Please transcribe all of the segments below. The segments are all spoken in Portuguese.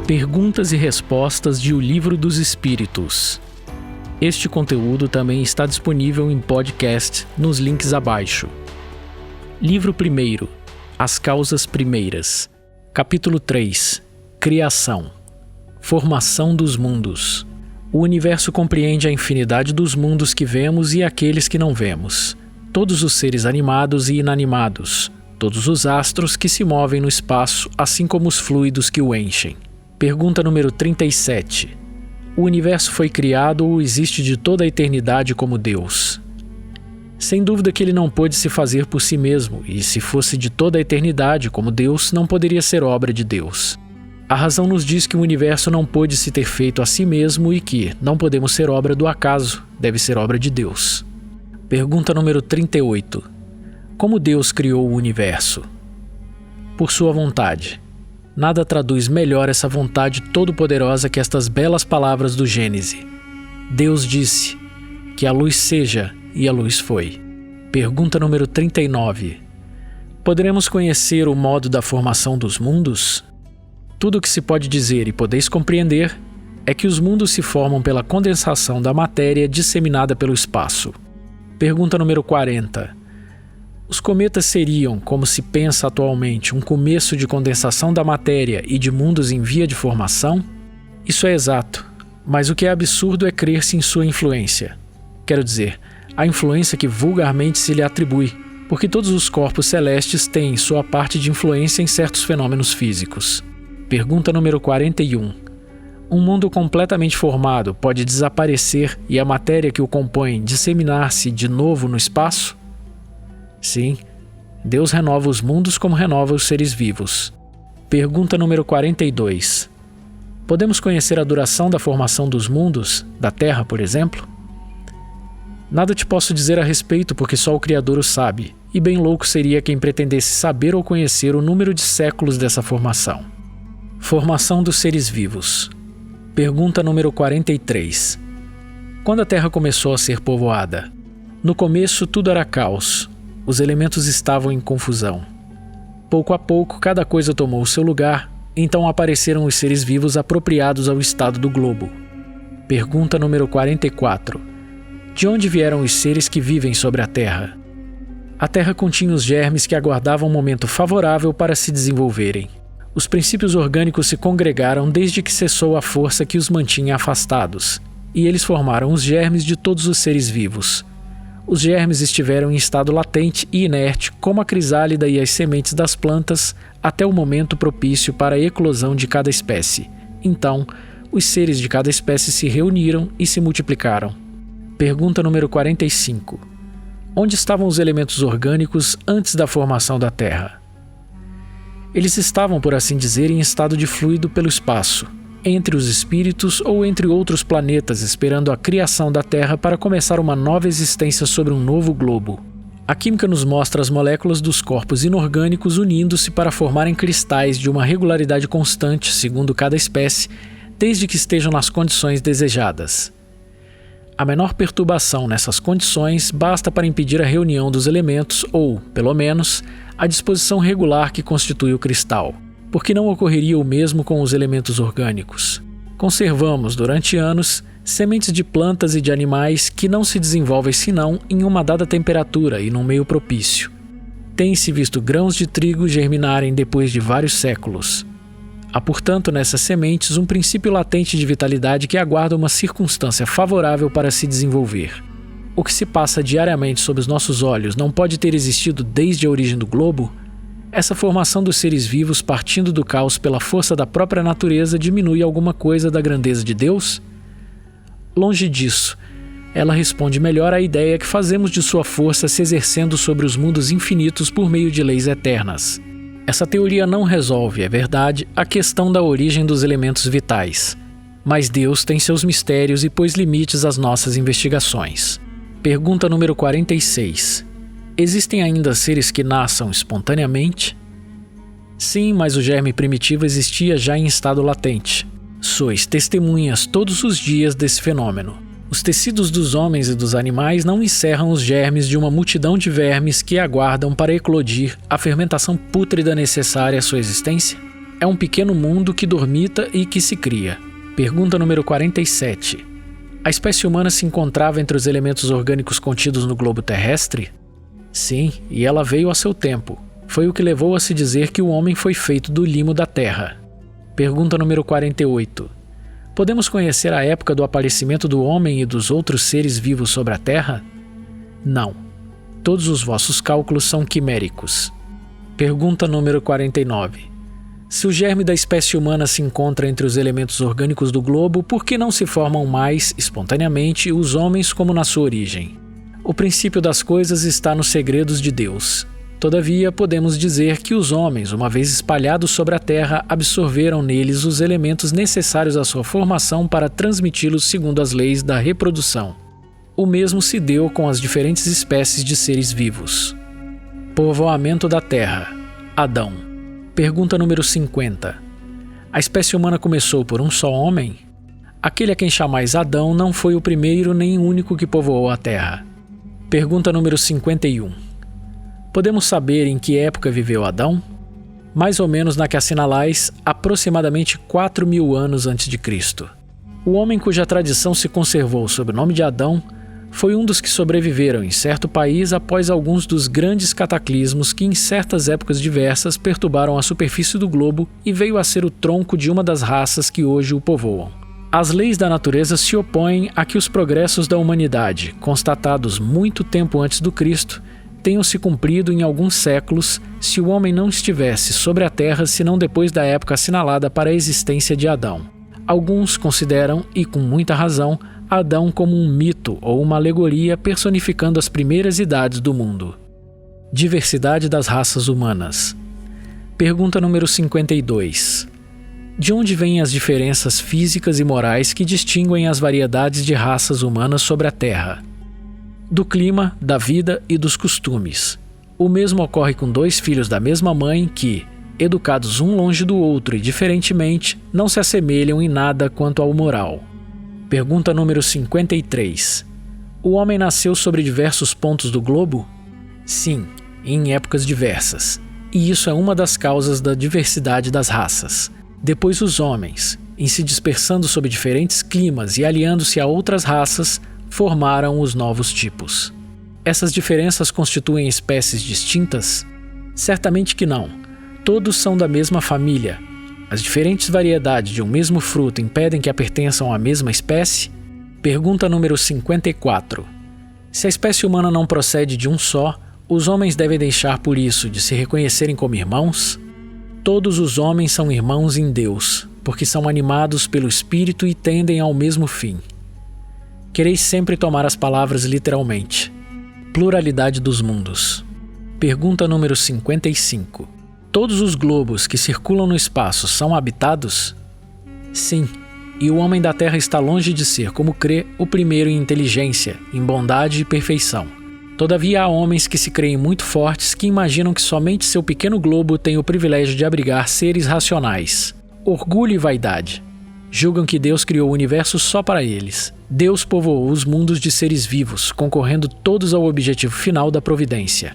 Perguntas e respostas de O Livro dos Espíritos. Este conteúdo também está disponível em podcast nos links abaixo. Livro 1. As Causas Primeiras. Capítulo 3. Criação. Formação dos mundos. O universo compreende a infinidade dos mundos que vemos e aqueles que não vemos. Todos os seres animados e inanimados. Todos os astros que se movem no espaço, assim como os fluidos que o enchem. Pergunta número 37. O universo foi criado ou existe de toda a eternidade como Deus? Sem dúvida que ele não pôde se fazer por si mesmo, e se fosse de toda a eternidade como Deus, não poderia ser obra de Deus. A razão nos diz que o universo não pôde se ter feito a si mesmo e que não podemos ser obra do acaso, deve ser obra de Deus. Pergunta número 38. Como Deus criou o universo? Por sua vontade. Nada traduz melhor essa vontade todo-poderosa que estas belas palavras do Gênese. Deus disse, que a luz seja, e a luz foi. Pergunta número 39. Poderemos conhecer o modo da formação dos mundos? Tudo o que se pode dizer e podeis compreender é que os mundos se formam pela condensação da matéria disseminada pelo espaço. Pergunta número 40. Os cometas seriam, como se pensa atualmente, um começo de condensação da matéria e de mundos em via de formação? Isso é exato, mas o que é absurdo é crer-se em sua influência. Quero dizer, a influência que vulgarmente se lhe atribui, porque todos os corpos celestes têm sua parte de influência em certos fenômenos físicos. Pergunta número 41. Um mundo completamente formado pode desaparecer e a matéria que o compõe disseminar-se de novo no espaço? Sim, Deus renova os mundos como renova os seres vivos. Pergunta número 42. Podemos conhecer a duração da formação dos mundos, da Terra, por exemplo? Nada te posso dizer a respeito porque só o Criador o sabe, e bem louco seria quem pretendesse saber ou conhecer o número de séculos dessa formação. Formação dos seres vivos. Pergunta número 43. Quando a Terra começou a ser povoada? No começo tudo era caos. Os elementos estavam em confusão. Pouco a pouco, cada coisa tomou o seu lugar, então apareceram os seres vivos apropriados ao estado do globo. Pergunta número 44. De onde vieram os seres que vivem sobre a Terra? A Terra continha os germes que aguardavam um momento favorável para se desenvolverem. Os princípios orgânicos se congregaram desde que cessou a força que os mantinha afastados, e eles formaram os germes de todos os seres vivos. Os germes estiveram em estado latente e inerte, como a crisálida e as sementes das plantas, até o momento propício para a eclosão de cada espécie. Então, os seres de cada espécie se reuniram e se multiplicaram. Pergunta número 45. Onde estavam os elementos orgânicos antes da formação da Terra? Eles estavam, por assim dizer, em estado de fluido pelo espaço, entre os espíritos ou entre outros planetas, esperando a criação da Terra para começar uma nova existência sobre um novo globo. A química nos mostra as moléculas dos corpos inorgânicos unindo-se para formarem cristais de uma regularidade constante, segundo cada espécie, desde que estejam nas condições desejadas. A menor perturbação nessas condições basta para impedir a reunião dos elementos ou, pelo menos, a disposição regular que constitui o cristal. Porque não ocorreria o mesmo com os elementos orgânicos. Conservamos, durante anos, sementes de plantas e de animais que não se desenvolvem senão em uma dada temperatura e num meio propício. Tem-se visto grãos de trigo germinarem depois de vários séculos. Há, portanto, nessas sementes um princípio latente de vitalidade que aguarda uma circunstância favorável para se desenvolver. O que se passa diariamente sob os nossos olhos não pode ter existido desde a origem do globo? Essa formação dos seres vivos partindo do caos pela força da própria natureza diminui alguma coisa da grandeza de Deus? Longe disso, ela responde melhor à ideia que fazemos de sua força se exercendo sobre os mundos infinitos por meio de leis eternas. Essa teoria não resolve, é verdade, a questão da origem dos elementos vitais. Mas Deus tem seus mistérios e pôs limites às nossas investigações. Pergunta número 46. Existem ainda seres que nasçam espontaneamente? Sim, mas o germe primitivo existia já em estado latente. Sois testemunhas todos os dias desse fenômeno. Os tecidos dos homens e dos animais não encerram os germes de uma multidão de vermes que aguardam para eclodir a fermentação pútrida necessária à sua existência? é um pequeno mundo que dormita e que se cria. Pergunta número 47. A espécie humana se encontrava entre os elementos orgânicos contidos no globo terrestre? Sim, e ela veio a seu tempo. Foi o que levou a se dizer que o homem foi feito do limo da terra. Pergunta número 48. Podemos conhecer a época do aparecimento do homem e dos outros seres vivos sobre a Terra? Não. Todos os vossos cálculos são quiméricos. Pergunta número 49. Se o germe da espécie humana se encontra entre os elementos orgânicos do globo, por que não se formam mais, espontaneamente, os homens como na sua origem? O princípio das coisas está nos segredos de Deus. Todavia, podemos dizer que os homens, uma vez espalhados sobre a terra, absorveram neles os elementos necessários à sua formação para transmiti-los segundo as leis da reprodução. O mesmo se deu com as diferentes espécies de seres vivos. Povoamento da Terra. Adão. Pergunta número 50. A espécie humana começou por um só homem? Aquele a quem chamais Adão não foi o primeiro nem o único que povoou a Terra. Pergunta número 51. Podemos saber em que época viveu Adão? Mais ou menos na que assinalais, aproximadamente 4.000 anos antes de Cristo. O homem cuja tradição se conservou sob o nome de Adão foi um dos que sobreviveram em certo país após alguns dos grandes cataclismos que em certas épocas diversas perturbaram a superfície do globo e veio a ser o tronco de uma das raças que hoje o povoam. As leis da natureza se opõem a que os progressos da humanidade, constatados muito tempo antes do Cristo, tenham se cumprido em alguns séculos se o homem não estivesse sobre a Terra senão depois da época assinalada para a existência de Adão. Alguns consideram, e com muita razão, Adão como um mito ou uma alegoria personificando as primeiras idades do mundo. Diversidade das raças humanas. Pergunta número 52. De onde vêm as diferenças físicas e morais que distinguem as variedades de raças humanas sobre a Terra? Do clima, da vida e dos costumes. O mesmo ocorre com dois filhos da mesma mãe que, educados um longe do outro e diferentemente, não se assemelham em nada quanto ao moral. Pergunta número 53. O homem nasceu sobre diversos pontos do globo? Sim, em épocas diversas. E isso é uma das causas da diversidade das raças. Depois os homens, em se dispersando sob diferentes climas e aliando-se a outras raças, formaram os novos tipos. Essas diferenças constituem espécies distintas? Certamente que não. Todos são da mesma família. As diferentes variedades de um mesmo fruto impedem que pertençam à mesma espécie? Pergunta número 54. Se a espécie humana não procede de um só, os homens devem deixar por isso de se reconhecerem como irmãos? Todos os homens são irmãos em Deus, porque são animados pelo Espírito e tendem ao mesmo fim. Quereis sempre tomar as palavras literalmente. Pluralidade dos mundos. Pergunta número 55. Todos os globos que circulam no espaço são habitados? Sim, e o homem da Terra está longe de ser, como crê, o primeiro em inteligência, em bondade e perfeição. Todavia há homens que se creem muito fortes que imaginam que somente seu pequeno globo tem o privilégio de abrigar seres racionais. Orgulho e vaidade. Julgam que Deus criou o universo só para eles. Deus povoou os mundos de seres vivos, concorrendo todos ao objetivo final da providência.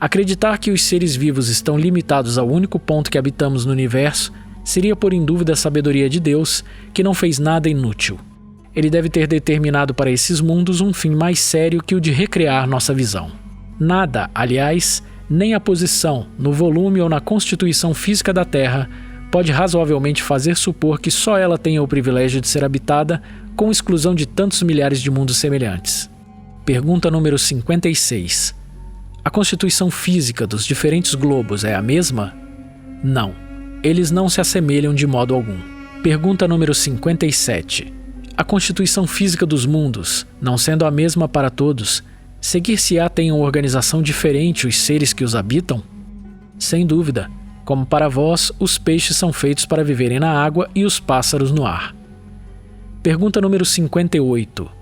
Acreditar que os seres vivos estão limitados ao único ponto que habitamos no universo seria pôr em dúvida a sabedoria de Deus, que não fez nada inútil. Ele deve ter determinado para esses mundos um fim mais sério que o de recriar nossa visão. Nada, aliás, nem a posição, no volume ou na constituição física da Terra, pode razoavelmente fazer supor que só ela tenha o privilégio de ser habitada, com exclusão de tantos milhares de mundos semelhantes. Pergunta número 56. A constituição física dos diferentes globos é a mesma? Não. Eles não se assemelham de modo algum. Pergunta número 57. A constituição física dos mundos, não sendo a mesma para todos, seguir-se-á tenham organização diferente os seres que os habitam? Sem dúvida. Como para vós, os peixes são feitos para viverem na água e os pássaros no ar. Pergunta número 58.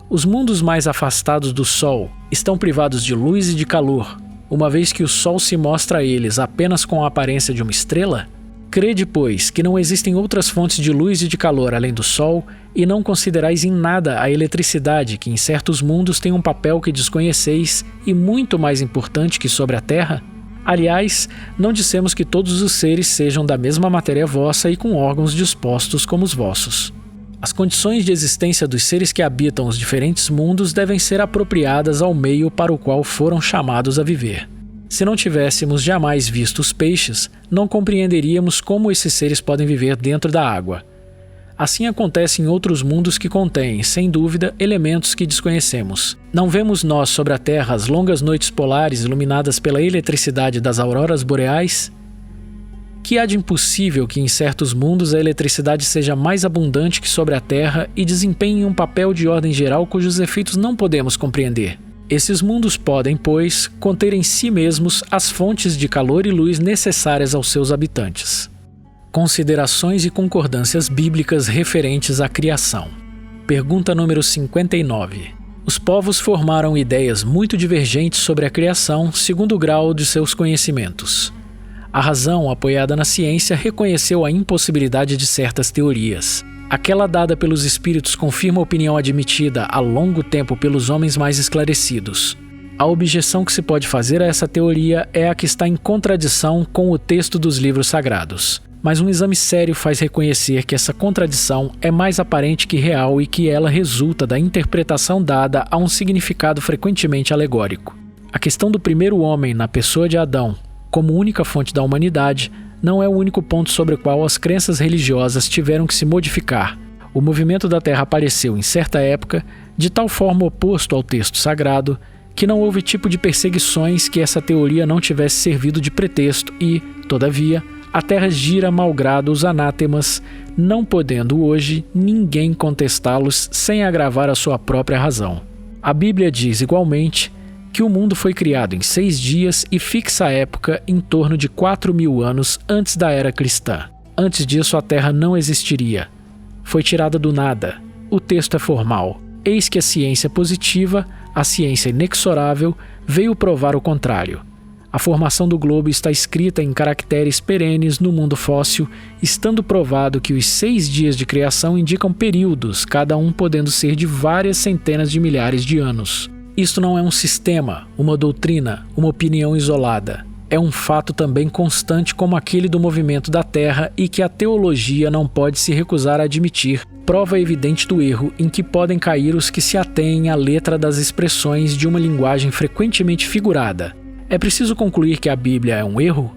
Os mundos mais afastados do Sol estão privados de luz e de calor, uma vez que o Sol se mostra a eles apenas com a aparência de uma estrela? Crede, pois, que não existem outras fontes de luz e de calor além do Sol, e não considerais em nada a eletricidade, que em certos mundos tem um papel que desconheceis e muito mais importante que sobre a Terra? Aliás, não dissemos que todos os seres sejam da mesma matéria vossa e com órgãos dispostos como os vossos. As condições de existência dos seres que habitam os diferentes mundos devem ser apropriadas ao meio para o qual foram chamados a viver. Se não tivéssemos jamais visto os peixes, não compreenderíamos como esses seres podem viver dentro da água. Assim acontece em outros mundos que contêm, sem dúvida, elementos que desconhecemos. Não vemos nós sobre a Terra as longas noites polares iluminadas pela eletricidade das auroras boreais? Que há de impossível que em certos mundos a eletricidade seja mais abundante que sobre a Terra e desempenhe um papel de ordem geral cujos efeitos não podemos compreender? Esses mundos podem, pois, conter em si mesmos as fontes de calor e luz necessárias aos seus habitantes. Considerações e concordâncias bíblicas referentes à criação. Pergunta número 59. Os povos formaram ideias muito divergentes sobre a criação segundo o grau de seus conhecimentos. A razão, apoiada na ciência, reconheceu a impossibilidade de certas teorias. Aquela dada pelos espíritos confirma a opinião admitida há longo tempo pelos homens mais esclarecidos. A objeção que se pode fazer a essa teoria é a que está em contradição com o texto dos livros sagrados. Mas um exame sério faz reconhecer que essa contradição é mais aparente que real e que ela resulta da interpretação dada a um significado frequentemente alegórico. A questão do primeiro homem na pessoa de Adão, como única fonte da humanidade, não é o único ponto sobre o qual as crenças religiosas tiveram que se modificar. O movimento da Terra apareceu em certa época de tal forma oposto ao texto sagrado que não houve tipo de perseguições que essa teoria não tivesse servido de pretexto e, todavia, a Terra gira malgrado os anátemas, não podendo hoje ninguém contestá-los sem agravar a sua própria razão. A Bíblia diz igualmente que o mundo foi criado em 6 dias e fixa a época em torno de 4.000 anos antes da era cristã. Antes disso a Terra não existiria. Foi tirada do nada. O texto é formal. Eis que a ciência positiva, a ciência inexorável, veio provar o contrário. A formação do globo está escrita em caracteres perenes no mundo fóssil, estando provado que os 6 dias de criação indicam períodos, cada um podendo ser de várias centenas de milhares de anos. Isto não é um sistema, uma doutrina, uma opinião isolada. É um fato também constante como aquele do movimento da Terra e que a teologia não pode se recusar a admitir, prova evidente do erro em que podem cair os que se atêm à letra das expressões de uma linguagem frequentemente figurada. É preciso concluir que a Bíblia é um erro?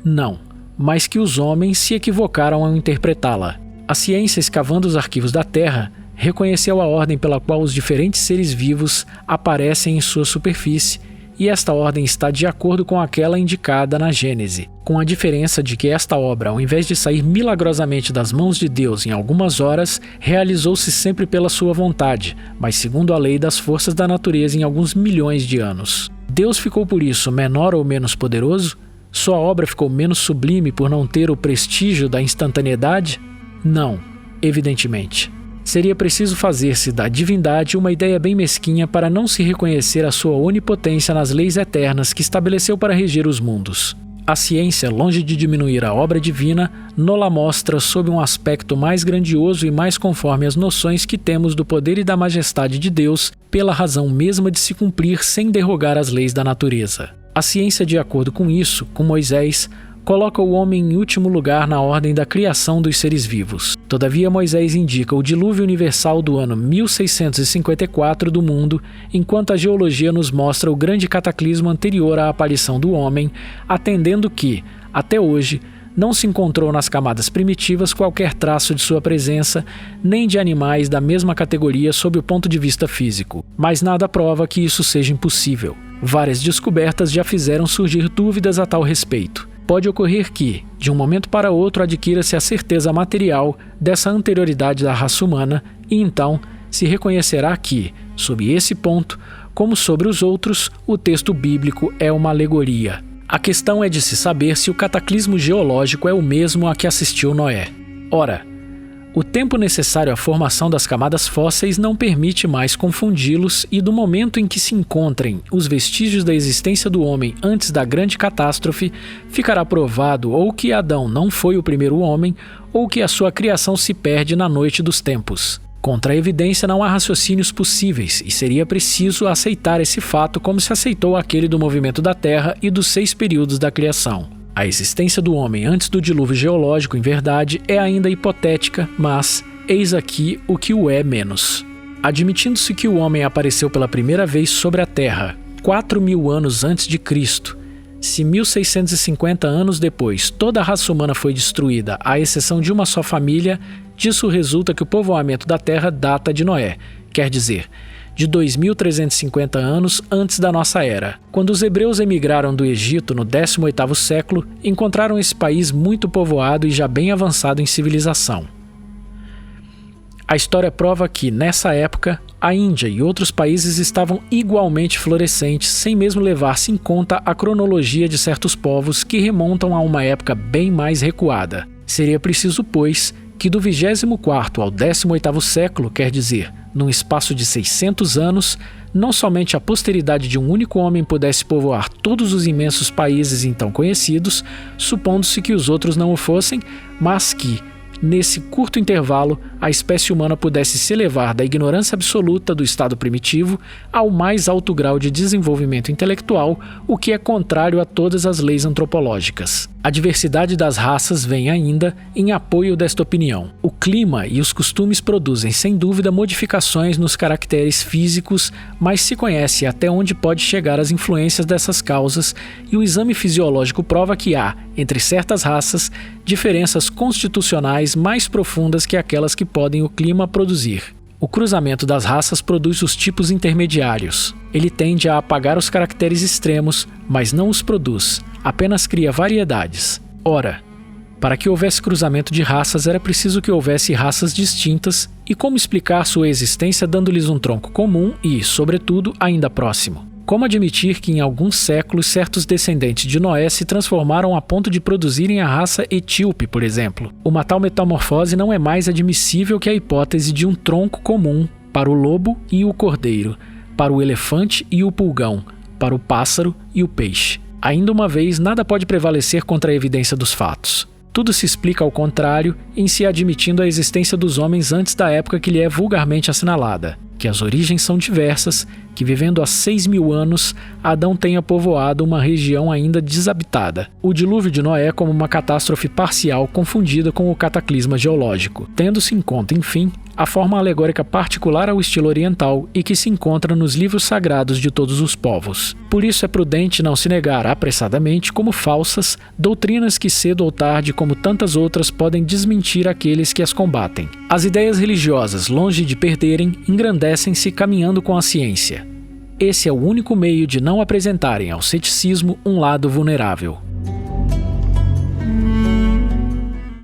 Não, mas que os homens se equivocaram ao interpretá-la. A ciência, escavando os arquivos da Terra, reconheceu a ordem pela qual os diferentes seres vivos aparecem em sua superfície, e esta ordem está de acordo com aquela indicada na Gênese, com a diferença de que esta obra, ao invés de sair milagrosamente das mãos de Deus em algumas horas, realizou-se sempre pela sua vontade, mas segundo a lei das forças da natureza em alguns milhões de anos. Deus ficou por isso menor ou menos poderoso? Sua obra ficou menos sublime por não ter o prestígio da instantaneidade? Não, evidentemente. Seria preciso fazer-se da divindade uma ideia bem mesquinha para não se reconhecer a sua onipotência nas leis eternas que estabeleceu para reger os mundos. A ciência, longe de diminuir a obra divina, nola mostra sob um aspecto mais grandioso e mais conforme as noções que temos do poder e da majestade de Deus, pela razão mesma de se cumprir sem derrogar as leis da natureza. A ciência, de acordo com isso, com Moisés, coloca o homem em último lugar na ordem da criação dos seres vivos. Todavia, Moisés indica o dilúvio universal do ano 1654 do mundo, enquanto a geologia nos mostra o grande cataclismo anterior à aparição do homem, atendendo que, até hoje, não se encontrou nas camadas primitivas qualquer traço de sua presença, nem de animais da mesma categoria sob o ponto de vista físico. Mas nada prova que isso seja impossível. Várias descobertas já fizeram surgir dúvidas a tal respeito. Pode ocorrer que, de um momento para outro, adquira-se a certeza material dessa anterioridade da raça humana e então se reconhecerá que, sob esse ponto, como sobre os outros, o texto bíblico é uma alegoria. A questão é de se saber se o cataclismo geológico é o mesmo a que assistiu Noé. Ora, o tempo necessário à formação das camadas fósseis não permite mais confundi-los e do momento em que se encontrem os vestígios da existência do homem antes da grande catástrofe, ficará provado ou que Adão não foi o primeiro homem ou que a sua criação se perde na noite dos tempos. Contra a evidência não há raciocínios possíveis e seria preciso aceitar esse fato como se aceitou aquele do movimento da Terra e dos 6 períodos da criação. A existência do homem antes do dilúvio geológico, em verdade, é ainda hipotética, mas eis aqui o que o é menos. Admitindo-se que o homem apareceu pela primeira vez sobre a Terra 4.000 anos antes de Cristo, se 1.650 anos depois toda a raça humana foi destruída, à exceção de uma só família, disso resulta que o povoamento da Terra data de Noé, quer dizer, de 2.350 anos antes da nossa era. Quando os hebreus emigraram do Egito no 18º século, encontraram esse país muito povoado e já bem avançado em civilização. A história prova que, nessa época, a Índia e outros países estavam igualmente florescentes, sem mesmo levar-se em conta a cronologia de certos povos que remontam a uma época bem mais recuada. Seria preciso, pois, que do 24º ao 18º século, quer dizer, num espaço de 600 anos, não somente a posteridade de um único homem pudesse povoar todos os imensos países então conhecidos, supondo-se que os outros não o fossem, mas que, nesse curto intervalo, a espécie humana pudesse se elevar da ignorância absoluta do estado primitivo ao mais alto grau de desenvolvimento intelectual, o que é contrário a todas as leis antropológicas. A diversidade das raças vem ainda em apoio desta opinião. O clima e os costumes produzem, sem dúvida, modificações nos caracteres físicos, mas se conhece até onde pode chegar as influências dessas causas, e o exame fisiológico prova que há, entre certas raças, diferenças constitucionais mais profundas que aquelas que podem o clima produzir. O cruzamento das raças produz os tipos intermediários. Ele tende a apagar os caracteres extremos, mas não os produz, apenas cria variedades. Ora, para que houvesse cruzamento de raças era preciso que houvesse raças distintas, e como explicar sua existência dando-lhes um tronco comum e, sobretudo, ainda próximo? Como admitir que em alguns séculos certos descendentes de Noé se transformaram a ponto de produzirem a raça etíope, por exemplo? Uma tal metamorfose não é mais admissível que a hipótese de um tronco comum para o lobo e o cordeiro, para o elefante e o pulgão, para o pássaro e o peixe. Ainda uma vez, nada pode prevalecer contra a evidência dos fatos. Tudo se explica ao contrário, em se admitindo a existência dos homens antes da época que lhe é vulgarmente assinalada, que as origens são diversas, que vivendo há 6.000 anos, Adão tenha povoado uma região ainda desabitada. O dilúvio de Noé como uma catástrofe parcial confundida com o cataclisma geológico, tendo-se em conta, enfim, a forma alegórica particular ao estilo oriental e que se encontra nos livros sagrados de todos os povos. Por isso é prudente não se negar apressadamente como falsas doutrinas que cedo ou tarde, como tantas outras, podem desmentir aqueles que as combatem. As ideias religiosas, longe de perderem, engrandecem-se caminhando com a ciência. Esse é o único meio de não apresentarem ao ceticismo um lado vulnerável.